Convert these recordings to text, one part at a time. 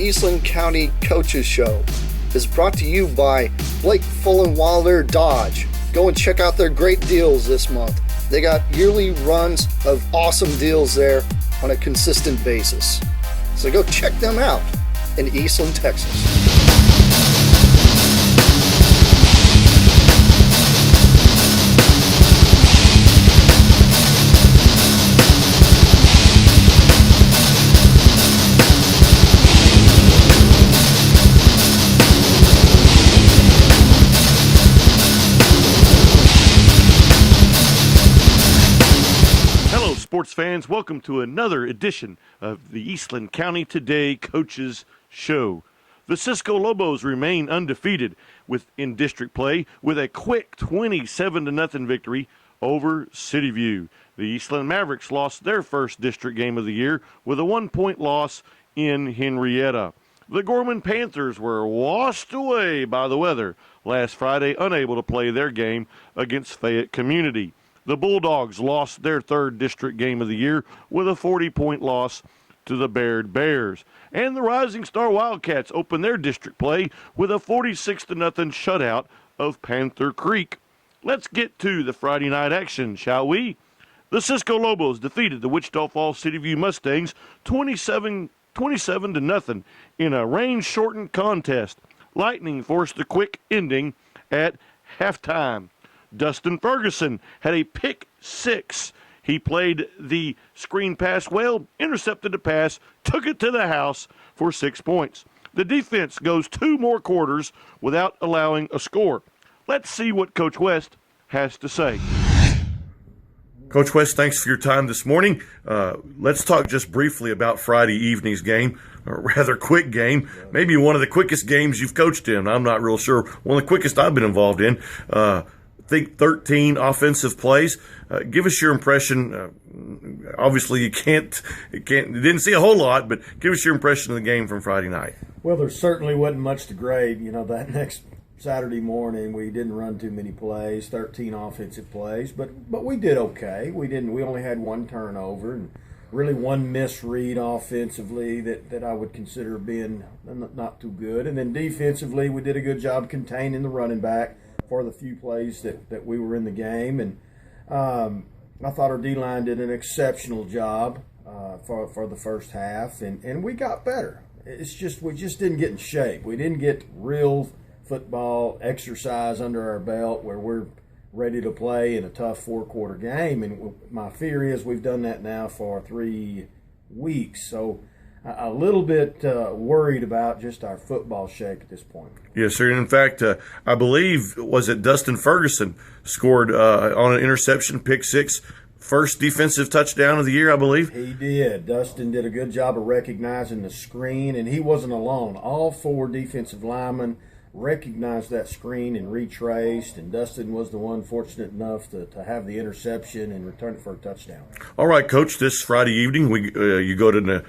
Eastland County Coaches Show is brought to you by Blake Fullenwalder Dodge. Go and check out their great deals this month. They got yearly runs of awesome deals there on a consistent basis. So go check them out in Eastland, Texas. Sports fans, welcome to another edition of the Eastland County Today Coaches Show. The Cisco Lobos remain undefeated in district play with a quick 27-0 victory over City View. The Eastland Mavericks lost their first district game of the year with a 1-point loss in Henrietta. The Gorman Panthers were washed away by the weather last Friday, unable to play their game against Fayette Community. The Bulldogs lost their third district game of the year with a 40-point loss to the Baird Bears. And the Rising Star Wildcats opened their district play with a 46-0 shutout of Panther Creek. Let's get to the Friday night action, shall we? The Cisco Lobos defeated the Wichita Falls City View Mustangs 27-0 in a rain-shortened contest. Lightning forced a quick ending at halftime. Dustin Ferguson had a pick six. He played the screen pass well, intercepted the pass, took it to the house for 6 points. The defense goes 2 more quarters without allowing a score. Let's see what Coach West has to say. Coach West, thanks for your time this morning. Let's talk just briefly about Friday evening's game, a rather quick game, maybe one of the quickest games you've coached in. I'm not real sure. One of the quickest I've been involved in. I think 13 offensive plays. Give us your impression. Obviously, you didn't see a whole lot, but give us your impression of the game from Friday night. Well, there certainly wasn't much to grade. That next Saturday morning, we didn't run too many plays, 13 offensive plays, but we did okay. We only had one turnover and really one misread offensively that I would consider being not too good. And then defensively, we did a good job containing the running back for the few plays that we were in the game. And I thought our D-line did an exceptional job for the first half, and we got better. It's just we just didn't get in shape. We didn't get real football exercise under our belt where we're ready to play in a tough 4-quarter game. And my fear is we've done that now for 3 weeks. So a little bit worried about just our football shape at this point. Yes, sir. And in fact, I believe, was it Dustin Ferguson scored on an interception, pick six, first defensive touchdown of the year, I believe? He did. Dustin did a good job of recognizing the screen, and he wasn't alone. All 4 defensive linemen recognized that screen and retraced, and Dustin was the one fortunate enough to have the interception and return it for a touchdown. All right, Coach, this Friday evening you go to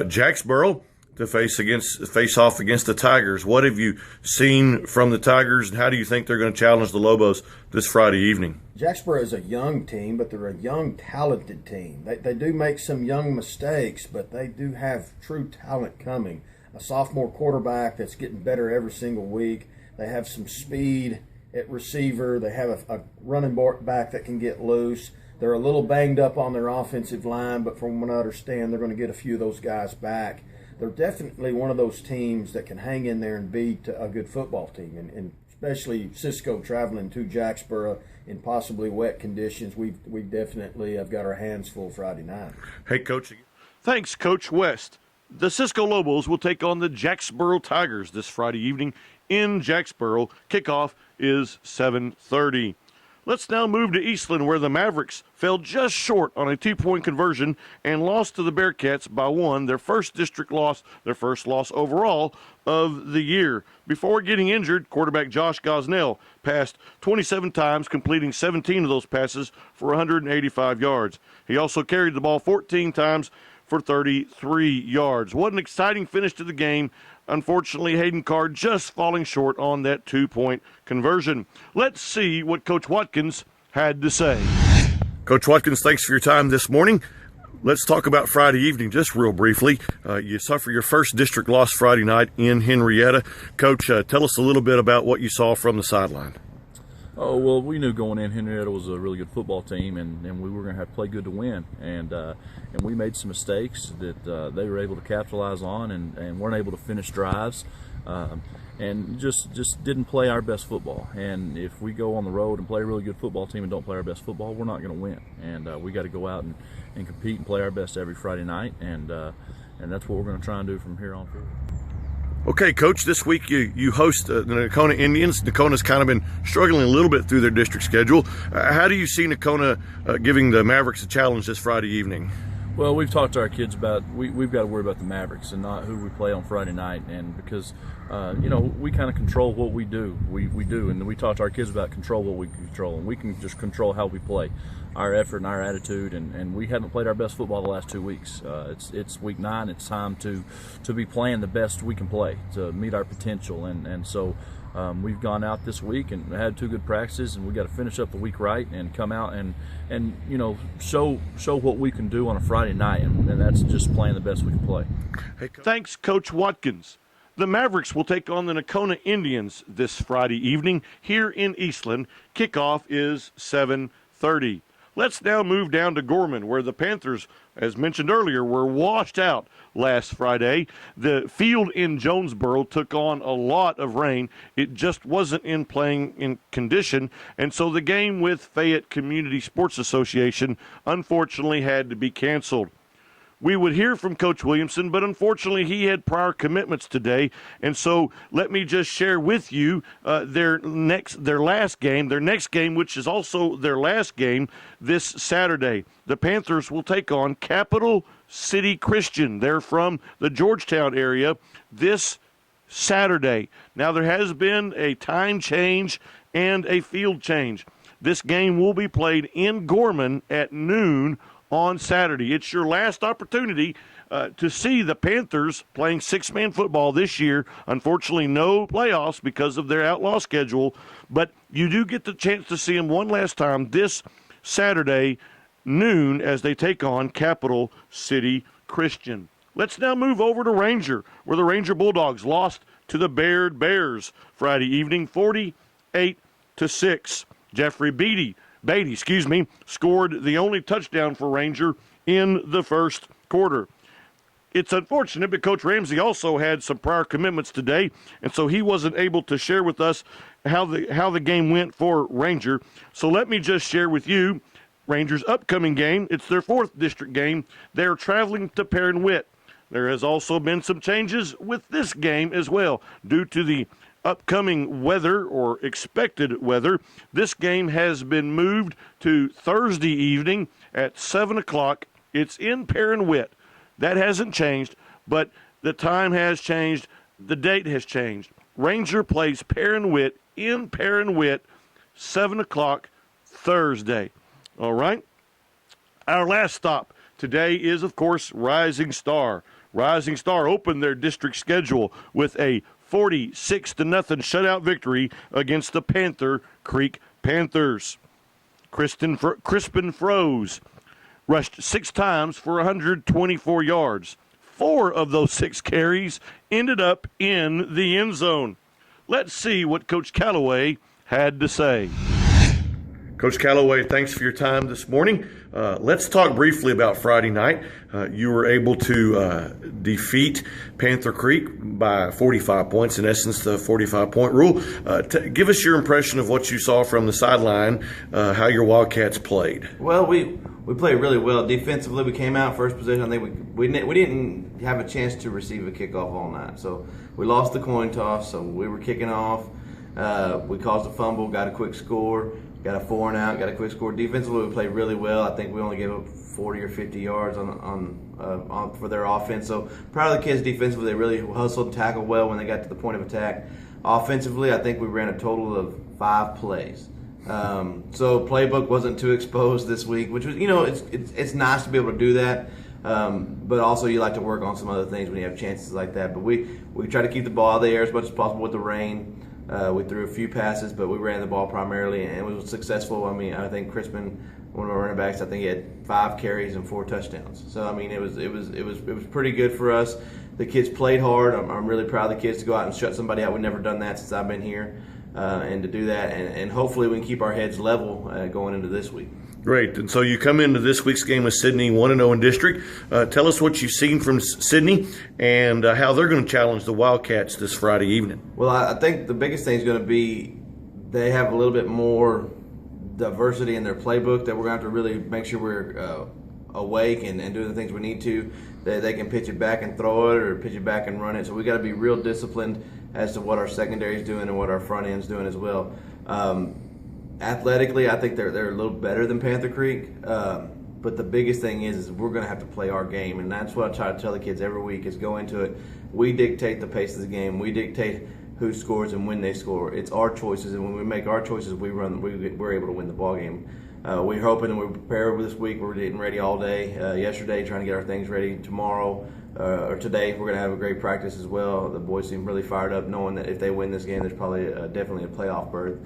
Jacksboro to face off against the Tigers. What have you seen from the Tigers, and how do you think they're going to challenge the Lobos this Friday evening? Jacksboro is a young team, but they're a young, talented team. They do make some young mistakes, but they do have true talent coming. A sophomore quarterback that's getting better every single week. They have some speed at receiver. They have a running back that can get loose. They're a little banged up on their offensive line, but from what I understand, they're going to get a few of those guys back. They're definitely one of those teams that can hang in there and beat a good football team, and especially Cisco traveling to Jacksboro in possibly wet conditions. We definitely have got our hands full Friday night. Hey, Coach. Thanks, Coach West. The Cisco Lobos will take on the Jacksboro Tigers this Friday evening in Jacksboro. Kickoff is 7:30. Let's now move to Eastland, where the Mavericks fell just short on a 2-point conversion and lost to the Bearcats by 1, their first district loss, their first loss overall of the year. Before getting injured, quarterback Josh Gosnell passed 27 times, completing 17 of those passes for 185 yards. He also carried the ball 14 times for 33 yards. What an exciting finish to the game. Unfortunately, Hayden Carr just falling short on that 2-point conversion. Let's see what Coach Watkins had to say. Coach Watkins, thanks for your time this morning. Let's talk about Friday evening just real briefly. You suffer your first district loss Friday night in Henrietta. Coach, tell us a little bit about what you saw from the sideline. Oh, well, we knew going in Henrietta was a really good football team, and we were going to have to play good to win. And we made some mistakes that they were able to capitalize on and weren't able to finish drives. And just didn't play our best football. And if we go on the road and play a really good football team and don't play our best football, we're not going to win. And we got to go out and compete and play our best every Friday night. And that's what we're going to try and do from here on forward. Okay, Coach, this week you host the Nakona Indians. Nakona's kind of been struggling a little bit through their district schedule. How do you see Nakona giving the Mavericks a challenge this Friday evening? Well, we've talked to our kids about we've got to worry about the Mavericks and not who we play on Friday night, and because we kind of control what we do. We do, and we talk to our kids about control what we can control, and we can just control how we play, our effort and our attitude, and we haven't played our best football the last 2 weeks. It's week 9. It's time to be playing the best we can play to meet our potential, and so we've gone out this week and had 2 good practices, and we got to finish up the week right and come out and show what we can do on a Friday night, and that's just playing the best we can play. Thanks, Coach Watkins. The Mavericks will take on the Nakona Indians this Friday evening here in Eastland. Kickoff is 7:30. Let's now move down to Gorman, where the Panthers, as mentioned earlier, were washed out last Friday. The field in Jonesboro took on a lot of rain. It just wasn't in playing in condition, and so the game with Fayette Community Sports Association unfortunately had to be canceled. We would hear from Coach Williamson, but unfortunately he had prior commitments today, and so let me just share with you their next game, which is also their last game this Saturday. The Panthers will take on Capital City Christian. They're from the Georgetown area this Saturday. Now, there has been a time change and a field change. This game will be played in Gorman at noon on Saturday. It's your last opportunity to see the Panthers playing six-man football this year. Unfortunately, no playoffs because of their outlaw schedule, but you do get the chance to see them one last time this Saturday, noon, as they take on Capital City Christian. Let's now move over to Ranger, where the Ranger Bulldogs lost to the Baird Bears Friday evening, 48-6. Jeffrey Beatty, scored the only touchdown for Ranger in the first quarter. It's unfortunate, but Coach Ramsey also had some prior commitments today, and so he wasn't able to share with us how the game went for Ranger. So let me just share with you Ranger's upcoming game. It's their 4th district game. They're traveling to Perrin-Witt. There has also been some changes with this game as well due to the upcoming weather or expected weather. This game has been moved to Thursday evening at 7 o'clock. It's in Perrin-Witt. That hasn't changed, but the time has changed. The date has changed. Ranger plays Perrin-Witt in Perrin-Witt, 7 o'clock Thursday. All right? Our last stop today is, of course, Rising Star. Rising Star opened their district schedule with a 46-0 shutout victory against the Panther Creek Panthers. Crispin Froese rushed 6 times for 124 yards. 4 of those 6 carries ended up in the end zone. Let's see what Coach Calloway had to say. Coach Calloway, thanks for your time this morning. Let's talk briefly about Friday night. You were able to defeat Panther Creek by 45 points, in essence, the 45-point rule. Give us your impression of what you saw from the sideline, how your Wildcats played. Well, we played really well. Defensively, we came out first position. I think we didn't have a chance to receive a kickoff all night. So we lost the coin toss, so we were kicking off. We caused a fumble, got a quick score. Got a 4-and-out, got a quick score. Defensively, we played really well. I think we only gave up 40 or 50 yards on for their offense. So proud of the kids defensively. They really hustled and tackled well when they got to the point of attack. Offensively, I think we ran a total of 5 plays. So playbook wasn't too exposed this week, which was, it's nice to be able to do that. But also you like to work on some other things when you have chances like that. But we try to keep the ball out of the air as much as possible with the rain. We threw a few passes, but we ran the ball primarily, and it was successful. I mean, I think Crispin, one of our running backs, I think he had 5 carries and 4 touchdowns. So I mean, it was pretty good for us. The kids played hard. I'm really proud of the kids to go out and shut somebody out. We've never done that since I've been here, and to do that, and hopefully we can keep our heads level going into this week. Great. And so you come into this week's game with Sydney 1-0 in district. Tell us what you've seen from Sydney and how they're going to challenge the Wildcats this Friday evening. Well, I think the biggest thing is going to be they have a little bit more diversity in their playbook that we're going to have to really make sure we're awake and doing the things we need to. They can pitch it back and throw it or pitch it back and run it. So we got to be real disciplined as to what our secondary is doing and what our front end's doing as well. Athletically, I think they're a little better than Panther Creek, but the biggest thing is we're going to have to play our game, and that's what I try to tell the kids every week is go into it. We dictate the pace of the game. We dictate who scores and when they score. It's our choices, and when we make our choices, we're able to win the ball game. We're hoping and we're prepared this week. We're getting ready all day. Yesterday, trying to get our things ready. Tomorrow or today, we're going to have a great practice as well. The boys seem really fired up, knowing that if they win this game, there's probably definitely a playoff berth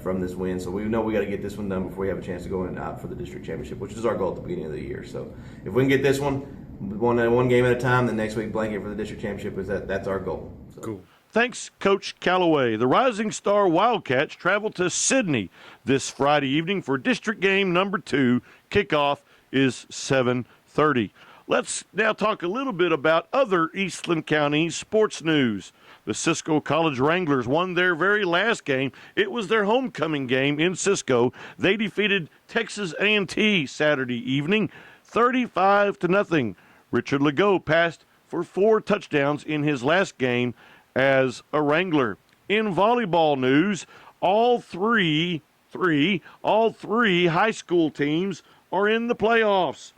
from this win. So we know we got to get this one done before we have a chance to go out for the district championship, which is our goal at the beginning of the year. So if we can get this one game at a time, then next week blanket for the district championship that's our goal. So. Cool. Thanks, Coach Callaway. The Rising Star Wildcats travel to Sydney this Friday evening for district game number 2. Kickoff is 7:30. Let's now talk a little bit about other Eastland County sports news. The Cisco College Wranglers won their very last game. It was their homecoming game in Cisco. They defeated Texas A&T Saturday evening, 35-0. Richard Legault passed for 4 touchdowns in his last game as a Wrangler. In volleyball news, all three high school teams are in the playoffs.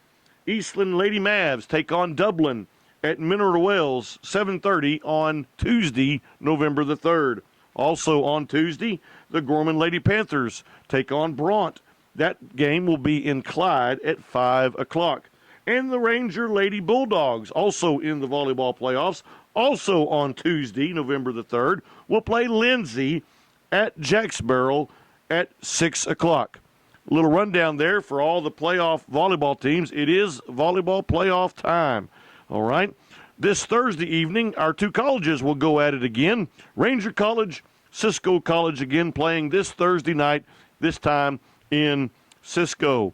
Eastland Lady Mavs take on Dublin at Mineral Wells, 7:30 on Tuesday, November the 3rd. Also on Tuesday, the Gorman Lady Panthers take on Bront. That game will be in Clyde at 5 o'clock. And the Ranger Lady Bulldogs, also in the volleyball playoffs, also on Tuesday, November the 3rd, will play Lindsay at Jacksboro at 6 o'clock. A little rundown there for all the playoff volleyball teams. It is volleyball playoff time. All right. This Thursday evening, our 2 colleges will go at it again. Ranger College, Cisco College again playing this Thursday night, this time in Cisco.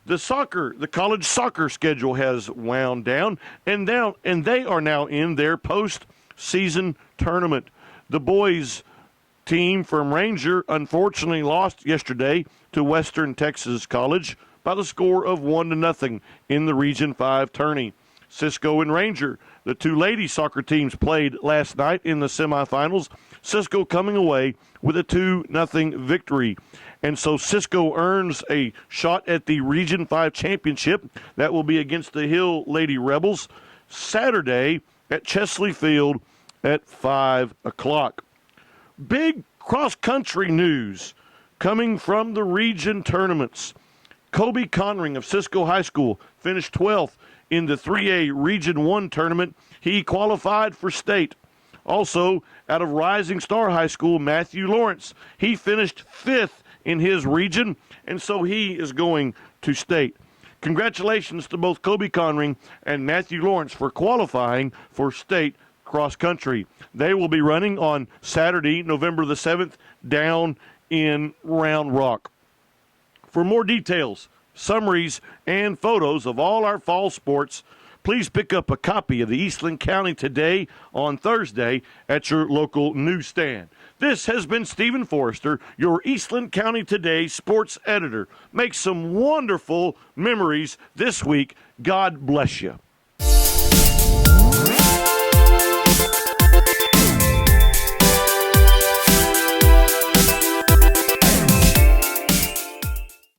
The college soccer schedule has wound down, and they are now in their post-season tournament. The boys team from Ranger unfortunately lost yesterday to Western Texas College by the score of 1-0 in the Region 5 tourney. Cisco and Ranger, the 2 lady soccer teams, played last night in the semifinals. Cisco coming away with a 2-0 victory. And so Cisco earns a shot at the Region 5 championship. That will be against the Hill Lady Rebels Saturday at Chesley Field at 5 o'clock. Big cross-country news coming from the region tournaments. Kobe Conring of Cisco High School finished 12th in the 3A Region 1 tournament. He qualified for state. Also, out of Rising Star High School, Matthew Lawrence, he finished 5th in his region, and so he is going to state. Congratulations to both Kobe Conring and Matthew Lawrence for qualifying for state cross country. They will be running on Saturday, November the 7th, down in Round Rock. For more details, summaries, and photos of all our fall sports, please pick up a copy of the Eastland County Today on Thursday at your local newsstand. This has been Stephen Forrester, your Eastland County Today sports editor. Make some wonderful memories this week. God bless you.